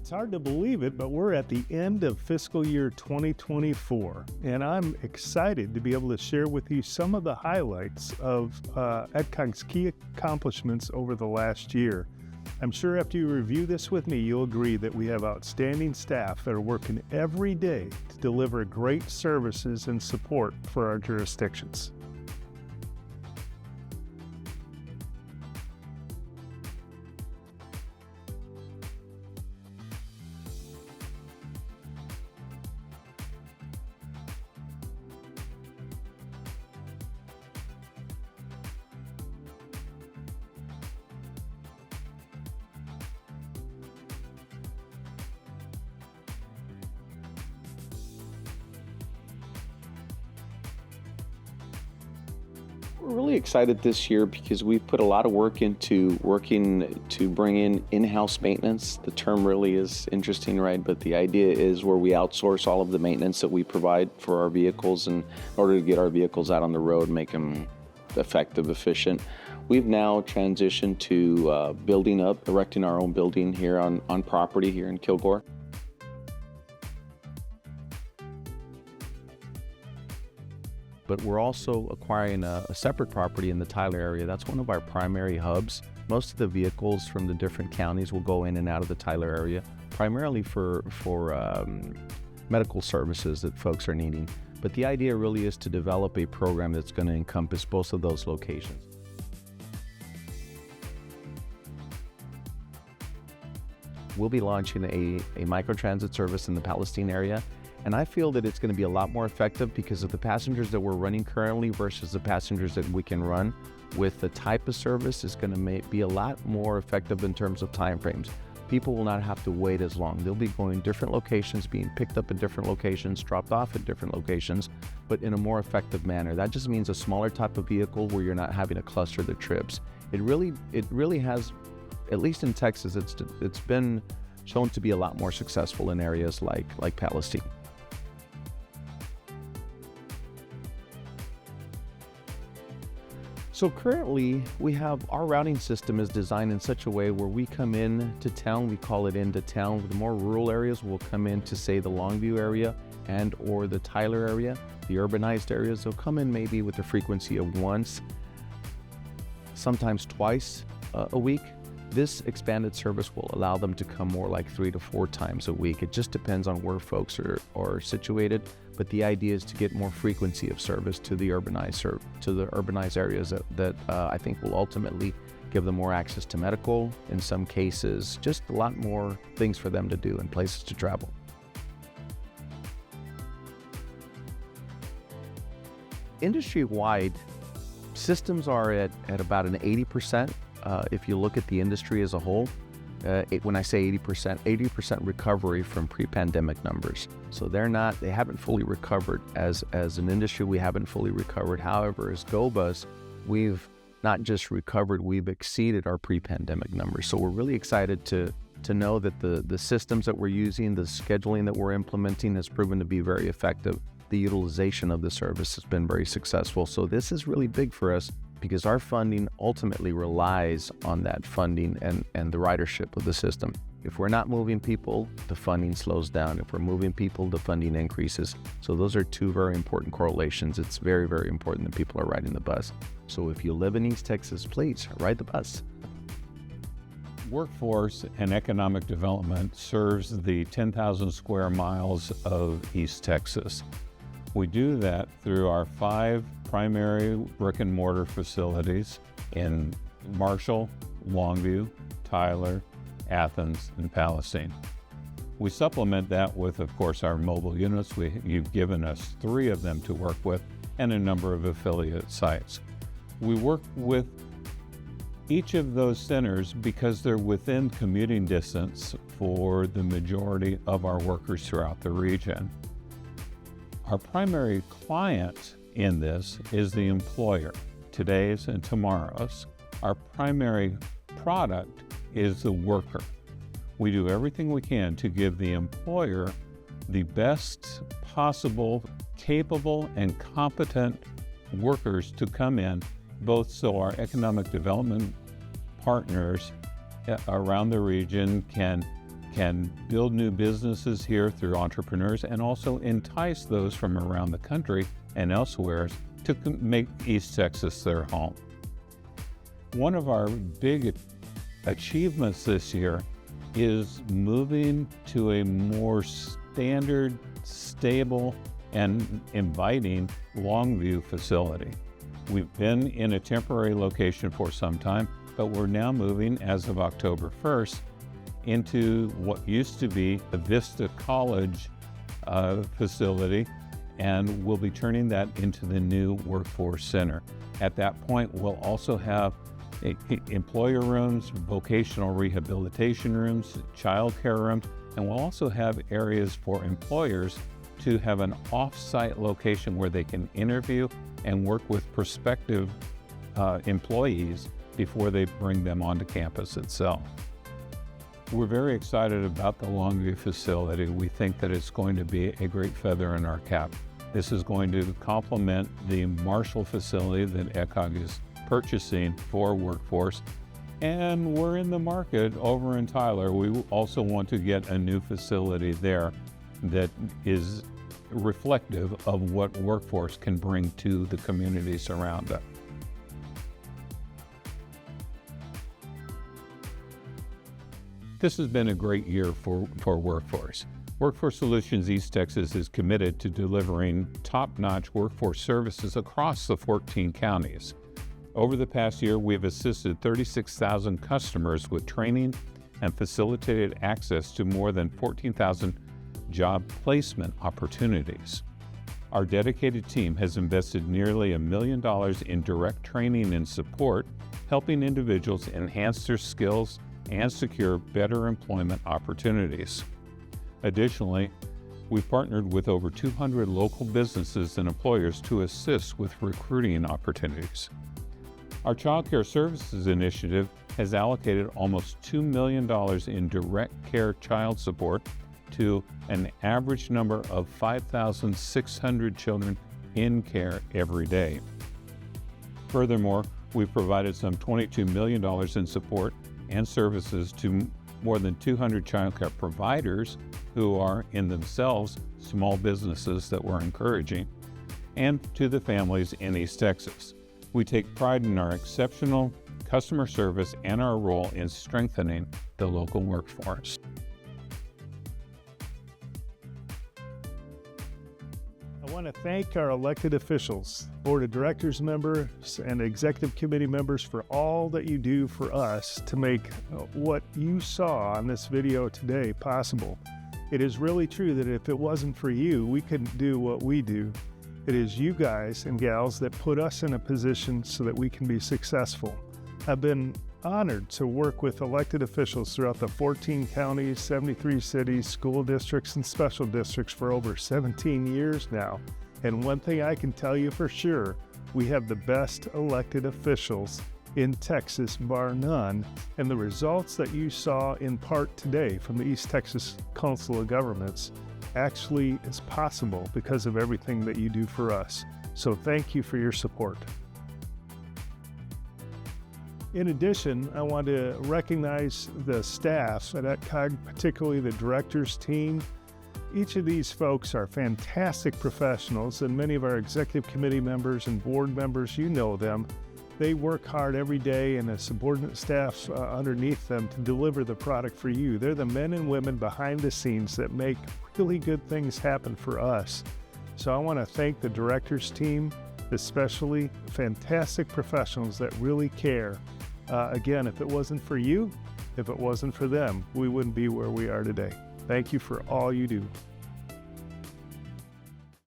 It's hard to believe it, but we're at the end of fiscal year 2024, and I'm excited to be able to share with you some of the highlights of ETCOG's key accomplishments over the last year. I'm sure after you review this with me, you'll agree that we have outstanding staff that are working every day to deliver great services and support for our jurisdictions. We're really excited this year because we've put a lot of work into working to bring in in-house maintenance. The term really is interesting, right? But the idea is where we outsource all of the maintenance that we provide for our vehicles in order to get our vehicles out on the road, make them effective, efficient. We've now transitioned to erecting our own building here on property here in Kilgore. But we're also acquiring a separate property in the Tyler area. That's one of our primary hubs. Most of the vehicles from the different counties will go in and out of the Tyler area, primarily for medical services that folks are needing. But the idea really is to develop a program that's going to encompass both of those locations. We'll be launching a microtransit service in the Palestine area. And I feel that it's going to be a lot more effective because of the passengers that we're running currently versus the passengers that we can run with the type of service is going to be a lot more effective in terms of time frames. People will not have to wait as long. They'll be going different locations, being picked up at different locations, dropped off at different locations, but in a more effective manner. That just means a smaller type of vehicle where you're not having to cluster the trips. It really has, at least in Texas, it's been shown to be a lot more successful in areas like Palestine. So currently, we have our routing system is designed in such a way where we come in to town, we call it into town. The more rural areas will come in to say the Longview area and or the Tyler area. The urbanized areas, they'll come in maybe with a frequency of once, sometimes twice a week. This expanded service will allow them to come more like 3 to 4 times a week. It just depends on where folks are situated, but the idea is to get more frequency of service to the urbanized areas that I think will ultimately give them more access to medical, in some cases, just a lot more things for them to do and places to travel. Industry-wide, systems are at about an 80%. If you look at the industry as a whole, when I say 80% recovery from pre-pandemic numbers. So they haven't fully recovered. As an industry, we haven't fully recovered. However, as GoBus, we've not just recovered, we've exceeded our pre-pandemic numbers. So we're really excited to know that the systems that we're using, the scheduling that we're implementing has proven to be very effective. The utilization of the service has been very successful. So this is really big for us, because our funding ultimately relies on that funding and the ridership of the system. If we're not moving people, the funding slows down. If we're moving people, the funding increases. So those are two very important correlations. It's very, very important that people are riding the bus. So if you live in East Texas, please ride the bus. Workforce and economic development serves the 10,000 square miles of East Texas. We do that through our 5 primary brick and mortar facilities in Marshall, Longview, Tyler, Athens, and Palestine. We supplement that with, of course, our mobile units. You've given us 3 of them to work with and a number of affiliate sites. We work with each of those centers because they're within commuting distance for the majority of our workers throughout the region. Our primary client in this is the employer, today's and tomorrow's. Our primary product is the worker. We do everything we can to give the employer the best possible, capable and competent workers to come in, both so our economic development partners around the region can can build new businesses here through entrepreneurs and also entice those from around the country and elsewhere to make East Texas their home. One of our big achievements this year is moving to a more standard, stable, and inviting Longview facility. We've been in a temporary location for some time, but we're now moving as of October 1st into what used to be the Vista College facility, and we'll be turning that into the new Workforce Center. At that point, we'll also have employer rooms, vocational rehabilitation rooms, child care rooms, and we'll also have areas for employers to have an off-site location where they can interview and work with prospective employees before they bring them onto campus itself. We're very excited about the Longview facility. We think that it's going to be a great feather in our cap. This is going to complement the Marshall facility that ETCOG is purchasing for Workforce. And we're in the market over in Tyler. We also want to get a new facility there that is reflective of what Workforce can bring to the communities around us. This has been a great year for Workforce. Workforce Solutions East Texas is committed to delivering top-notch workforce services across the 14 counties. Over the past year, we have assisted 36,000 customers with training and facilitated access to more than 14,000 job placement opportunities. Our dedicated team has invested nearly $1 million in direct training and support, helping individuals enhance their skills and secure better employment opportunities. Additionally, we've partnered with over 200 local businesses and employers to assist with recruiting opportunities. Our Child Care Services Initiative has allocated almost $2 million in direct care child support to an average number of 5,600 children in care every day. Furthermore, we've provided some $22 million in support and services to more than 200 child care providers who are in themselves small businesses that we're encouraging, and to the families in East Texas. We take pride in our exceptional customer service and our role in strengthening the local workforce. I want to thank our elected officials, board of directors members, and executive committee members for all that you do for us to make what you saw on this video today possible. It is really true that if it wasn't for you, we couldn't do what we do. It is you guys and gals that put us in a position so that we can be successful. I've been honored to work with elected officials throughout the 14 counties, 73 cities, school districts, and special districts for over 17 years now. And one thing I can tell you for sure, we have the best elected officials in Texas, bar none. And the results that you saw in part today from the East Texas Council of Governments actually is possible because of everything that you do for us. So thank you for your support. In addition, I want to recognize the staff at ETCOG, particularly the directors team. Each of these folks are fantastic professionals, and many of our executive committee members and board members, you know them. They work hard every day, and the subordinate staff underneath them to deliver the product for you. They're the men and women behind the scenes that make really good things happen for us. So I want to thank the directors team, especially fantastic professionals that really care. Again, if it wasn't for you, if it wasn't for them, we wouldn't be where we are today. Thank you for all you do.